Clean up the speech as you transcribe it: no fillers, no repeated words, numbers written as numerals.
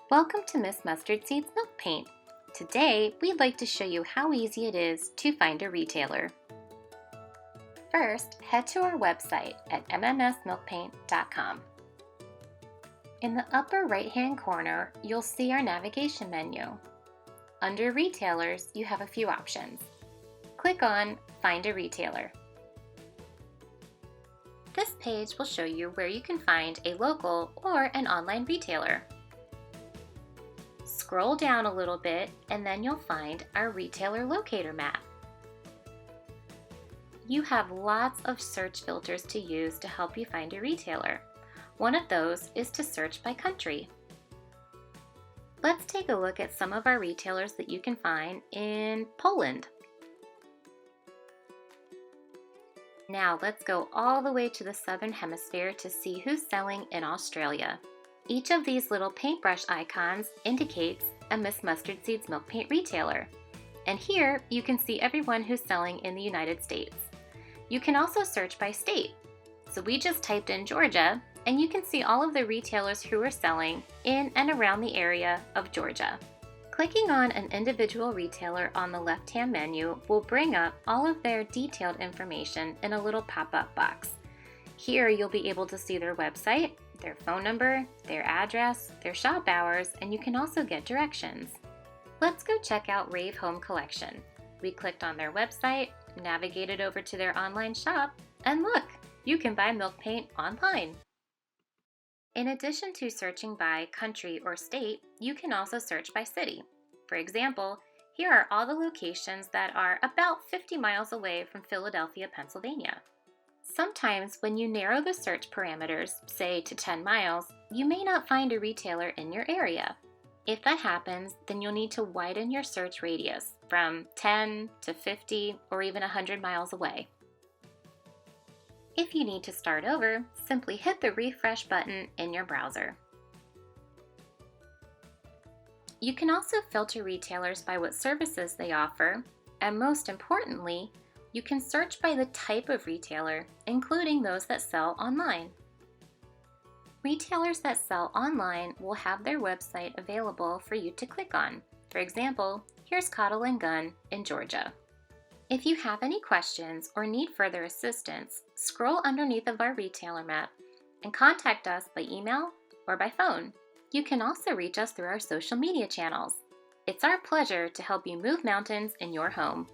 Welcome to Miss Mustard Seeds Milk Paint. Today, we'd like to show you how easy it is to find a retailer. First, head to our website at mmsmilkpaint.com. In the upper right-hand corner, you'll see our navigation menu. Under Retailers, you have a few options. Click on Find a Retailer. This page will show you where you can find a local or an online retailer. Scroll down a little bit and then you'll find our retailer locator map. You have lots of search filters to use to help you find a retailer. One of those is to search by country. Let's take a look at some of our retailers that you can find in Poland. Now let's go all the way to the Southern Hemisphere to see who's selling in Australia. Each of these little paintbrush icons indicates a Miss Mustard Seeds Milk Paint retailer. And here you can see everyone who's selling in the United States. You can also search by state. So we just typed in Georgia and you can see all of the retailers who are selling in and around the area of Georgia. Clicking on an individual retailer on the left-hand menu will bring up all of their detailed information in a little pop-up box. Here you'll be able to see their website, their phone number, their address, their shop hours, and you can also get directions. Let's go check out Rave Home Collection. We clicked on their website, navigated over to their online shop, and look, you can buy milk paint online. In addition to searching by country or state, you can also search by city. For example, here are all the locations that are about 50 miles away from Philadelphia, Pennsylvania. Sometimes when you narrow the search parameters, say to 10 miles, you may not find a retailer in your area. If that happens, then you'll need to widen your search radius from 10 to 50 or even 100 miles away. If you need to start over, simply hit the refresh button in your browser. You can also filter retailers by what services they offer, and most importantly, you can search by the type of retailer, including those that sell online. Retailers that sell online will have their website available for you to click on. For example, here's Cottle & Gun in Georgia. If you have any questions or need further assistance, scroll underneath of our retailer map and contact us by email or by phone. You can also reach us through our social media channels. It's our pleasure to help you move mountains in your home.